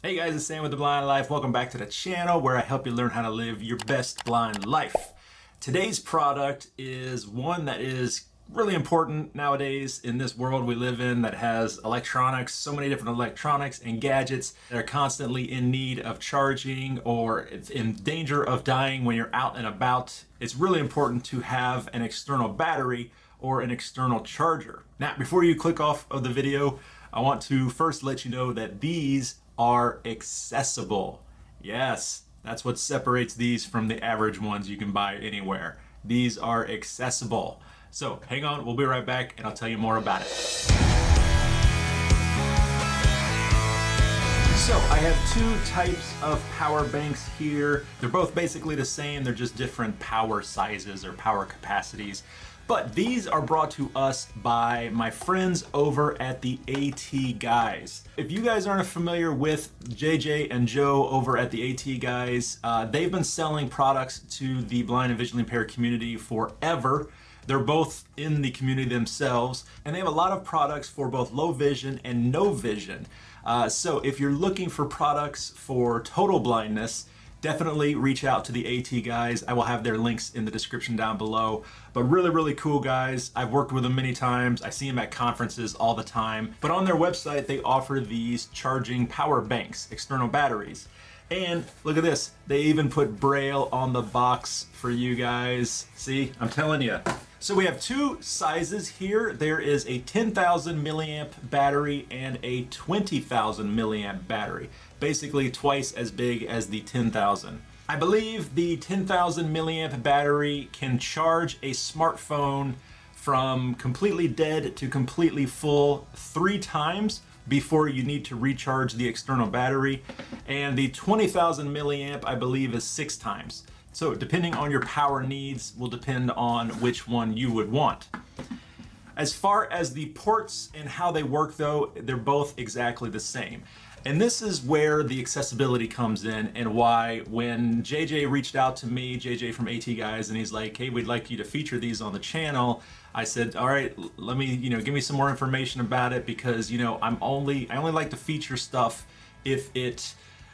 Hey guys, it's Sam with The Blind Life. Welcome back to the channel where I help you learn how to live your best blind life. Today's product is one that is really important nowadays in this world we live in that has electronics, so many different electronics and gadgets that are constantly in need of charging or in danger of dying when you're out and about. It's really important to have an external battery or an external charger. Now, before you click off of the video, I want to first let you know that these are accessible. Yes, that's what separates these from the average ones you can buy anywhere. These are accessible. So hang on, we'll be right back and I'll tell you more about it. So I have two types of power banks here. They're both basically the same, they're just different power sizes or power capacities. But these are brought to us by my friends over at the AT Guys. If you guys aren't familiar with JJ and Joe over at the AT Guys, they've been selling products to the blind and visually impaired community forever. They're both in the community themselves, and they have a lot of products for both low vision and no vision. So if you're looking for products for total blindness, definitely reach out to the AT Guys. I will have their links in the description down below. But really cool guys. I've worked with them many times. I see them at conferences all the time. But on their website, they offer these charging power banks, external batteries. And look at this, they even put Braille on the box for you guys. See, I'm telling you. So we have two sizes here. There is a 10,000 milliamp battery and a 20,000 milliamp battery. Basically twice as big as the 10,000. I believe the 10,000 milliamp battery can charge a smartphone from completely dead to completely full 3 times before you need to recharge the external battery. And the 20,000 milliamp, I believe, is 6 times. So depending on your power needs will depend on which one you would want. As far as the ports and how they work though, they're both exactly the same. And this is where the accessibility comes in and why when JJ reached out to me, JJ from AT Guys, and he's like, hey, we'd like you to feature these on the channel. I said, all right, let me, give me some more information about it because, I only like to feature stuff if it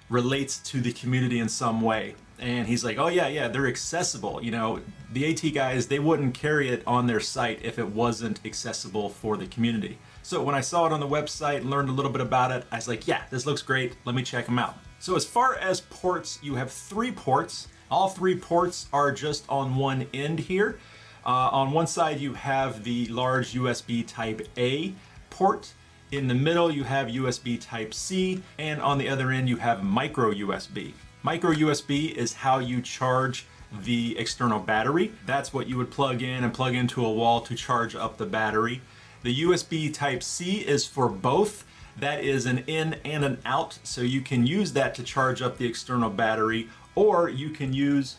relates to the community in some way. And he's like, oh yeah, they're accessible. The AT Guys, they wouldn't carry it on their site if it wasn't accessible for the community. So when I saw it on the website and learned a little bit about it, I was like, yeah, this looks great. Let me check them out. So as far as ports, you have 3 ports. All 3 ports are just on one end here. On one side, you have the large USB Type A port. In the middle, you have USB Type C. And on the other end, you have micro USB. Micro USB is how you charge the external battery. That's what you would plug in and plug into a wall to charge up the battery. The USB Type C is for both. That is an in and an out, so you can use that to charge up the external battery, or you can use,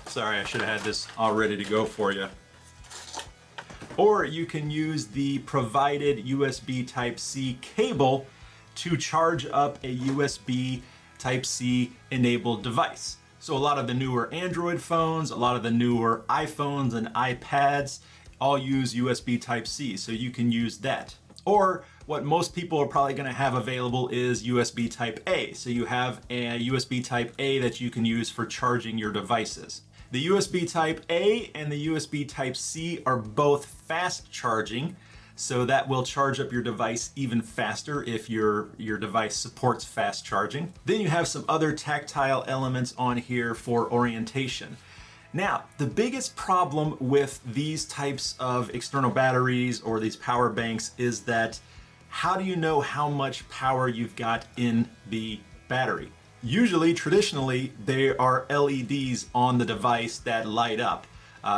sorry, I should have had this all ready to go for you. Or you can use the provided USB Type C cable to charge up a USB Type C enabled device. So a lot of the newer Android phones, a lot of the newer iPhones and iPads all use USB Type C, so you can use that. Or what most people are probably going to have available is USB Type A. So you have a USB Type A that you can use for charging your devices. The USB Type A and the USB Type C are both fast charging, so that will charge up your device even faster if your device supports fast charging. Then you have some other tactile elements on here for orientation. Now, the biggest problem with these types of external batteries or these power banks is that how do you know how much power you've got in the battery? Usually, traditionally, there are LEDs on the device that light up.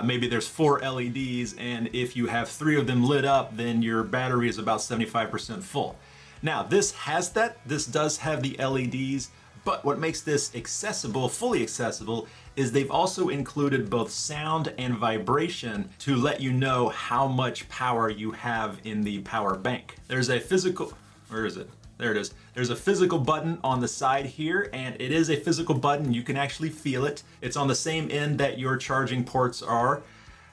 Maybe there's 4 LEDs, and if you have 3 of them lit up, then your battery is about 75% full. Now, this has that. This does have the LEDs, but what makes this accessible, fully accessible, is they've also included both sound and vibration to let you know how much power you have in the power bank. There's a physical, where is it? There it is. There's a physical button on the side here, and it is a physical button. You can actually feel it. It's on the same end that your charging ports are.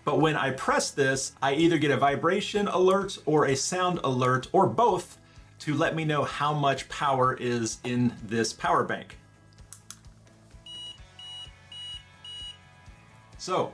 But when I press this, I either get a vibration alert or a sound alert or both to let me know how much power is in this power bank. So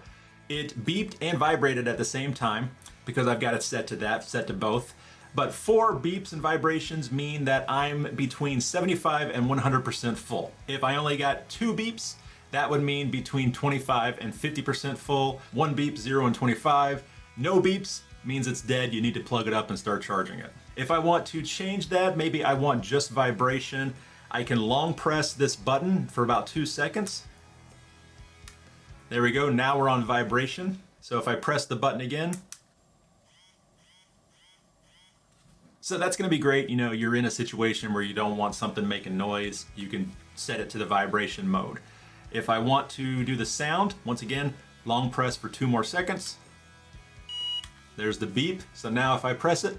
it beeped and vibrated at the same time because I've got it set to that, set to both. But 4 beeps and vibrations mean that I'm between 75 and 100% full. If I only got 2 beeps, that would mean between 25 and 50% full. 1 beep, 0 and 25. No beeps means it's dead. You need to plug it up and start charging it. If I want to change that, maybe I want just vibration, I can long press this button for about 2 seconds. There we go, now we're on vibration. So if I press the button again, so that's gonna be great. You know, you're in a situation where you don't want something making noise, you can set it to the vibration mode. If I want to do the sound, once again, long press for 2 more seconds. There's the beep. So now if I press it,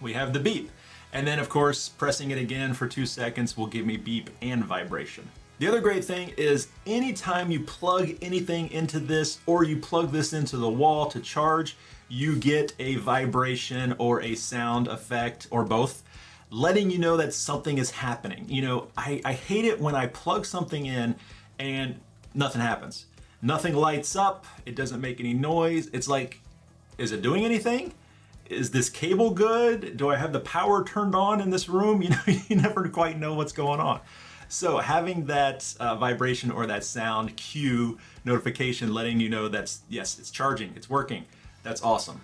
we have the beep. And then of course, pressing it again for 2 seconds will give me beep and vibration. The other great thing is anytime you plug anything into this or you plug this into the wall to charge, you get a vibration or a sound effect or both, letting you know that something is happening. You know, I hate it when I plug something in and nothing happens. Nothing lights up, it doesn't make any noise. It's like, is it doing anything? Is this cable good? Do I have the power turned on in this room? You know, you never quite know what's going on. So having that vibration or that sound cue notification letting you know that's, yes, it's charging, it's working, that's awesome.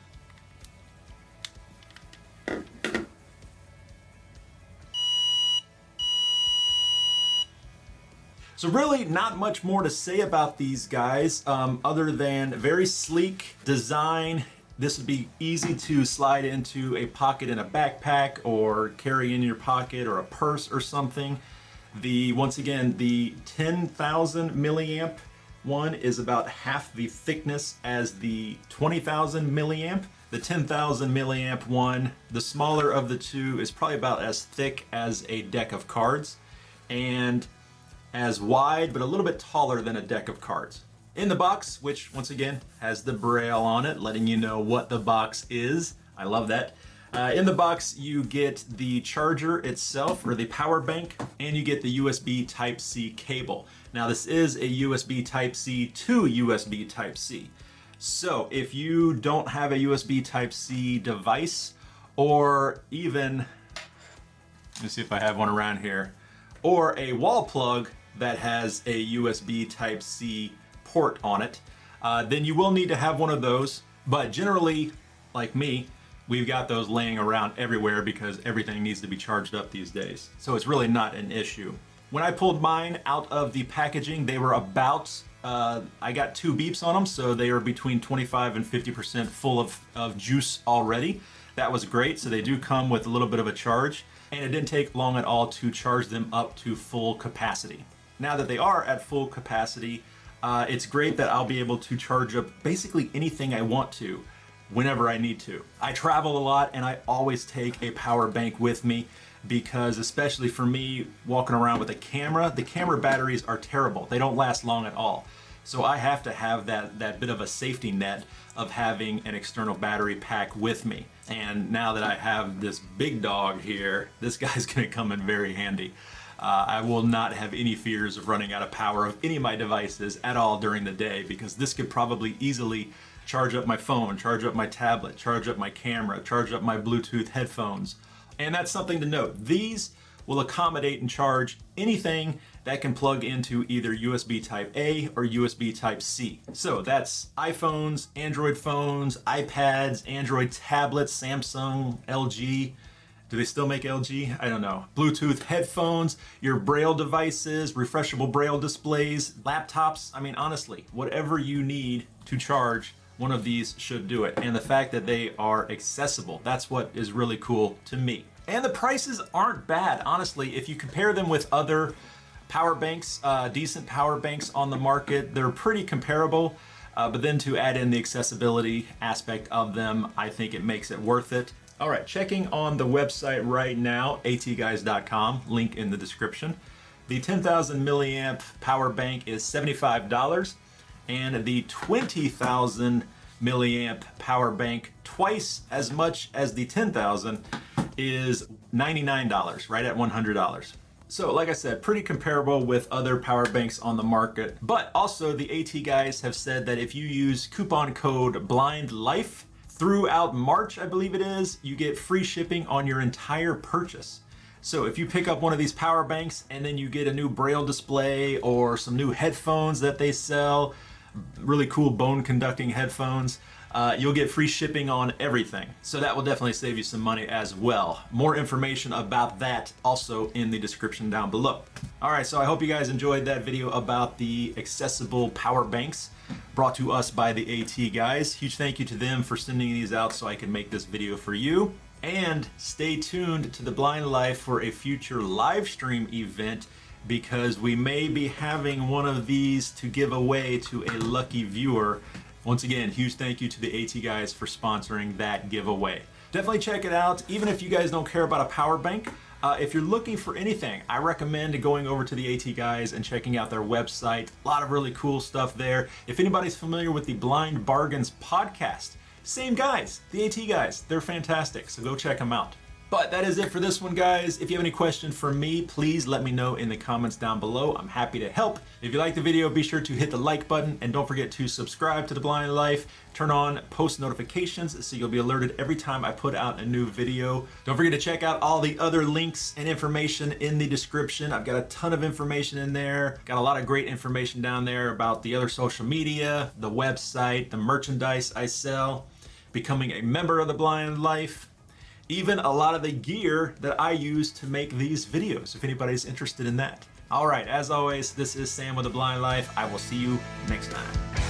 So really not much more to say about these guys other than very sleek design. This would be easy to slide into a pocket in a backpack or carry in your pocket or a purse or something. Once again, the 10,000 milliamp one is about half the thickness as the 20,000 milliamp. The 10,000 milliamp one, the smaller of the two, is probably about as thick as a deck of cards and as wide, but a little bit taller than a deck of cards. In the box, which once again has the braille on it, letting you know what the box is. I love that. In the box, you get the charger itself, or the power bank, and you get the USB Type-C cable. Now this is a USB Type-C to USB Type-C. So if you don't have a USB Type-C device, or even, let me see if I have one around here, or a wall plug that has a USB Type-C port on it, then you will need to have one of those. But generally, like me, we've got those laying around everywhere because everything needs to be charged up these days. So it's really not an issue. When I pulled mine out of the packaging, they were about, I got 2 beeps on them, so they are between 25 and 50% full of juice already. That was great, so they do come with a little bit of a charge, and it didn't take long at all to charge them up to full capacity. Now that they are at full capacity, it's great that I'll be able to charge up basically anything I want to, whenever I need to. I travel a lot and I always take a power bank with me because, especially for me walking around with a camera, the camera batteries are terrible. They don't last long at all. So I have to have that bit of a safety net of having an external battery pack with me. And now that I have this big dog here, this guy's gonna come in very handy. I will not have any fears of running out of power of any of my devices at all during the day, because this could probably easily charge up my phone, charge up my tablet, charge up my camera, charge up my Bluetooth headphones. And that's something to note. These will accommodate and charge anything that can plug into either USB Type A or USB Type C. So that's iPhones, Android phones, iPads, Android tablets, Samsung, LG. Do they still make LG? I don't know. Bluetooth headphones, your Braille devices, refreshable Braille displays, laptops. I mean, honestly, whatever you need to charge, one of these should do it. And the fact that they are accessible, that's what is really cool to me. And the prices aren't bad, honestly. If you compare them with other power banks, decent power banks on the market, they're pretty comparable. But then to add in the accessibility aspect of them, I think it makes it worth it. All right, checking on the website right now, atguys.com, link in the description. The 10,000 milliamp power bank is $75, and the 20,000 milliamp power bank, twice as much as the 10,000, is $99, right at $100. So like I said, pretty comparable with other power banks on the market. But also the AT guys have said that if you use coupon code BLINDLIFE throughout March, I believe it is, you get free shipping on your entire purchase. So if you pick up one of these power banks and then you get a new Braille display or some new headphones that they sell, really cool bone conducting headphones, you'll get free shipping on everything. So that will definitely save you some money as well. More information about that also in the description down below. All right, so I hope you guys enjoyed that video about the accessible power banks brought to us by the AT guys. Huge thank you to them for sending these out so I can make this video for you. And stay tuned to The Blind Life for a future live stream event, because we may be having one of these to give away to a lucky viewer. Once again, huge thank you to the AT guys for sponsoring that giveaway. Definitely check it out, even if you guys don't care about a power bank. If you're looking for anything, I recommend going over to the AT guys and checking out their website. A lot of really cool stuff there. If anybody's familiar with the Blind Bargains podcast, same guys, the AT guys, they're fantastic, so go check them out. But that is it for this one, guys. If you have any questions for me, please let me know in the comments down below. I'm happy to help. If you like the video, be sure to hit the like button and don't forget to subscribe to The Blind Life. Turn on post notifications so you'll be alerted every time I put out a new video. Don't forget to check out all the other links and information in the description. I've got a ton of information in there. Got a lot of great information down there about the other social media, the website, the merchandise I sell, becoming a member of The Blind Life, even a lot of the gear that I use to make these videos, if anybody's interested in that. All right, as always, this is Sam with The Blind Life. I will see you next time.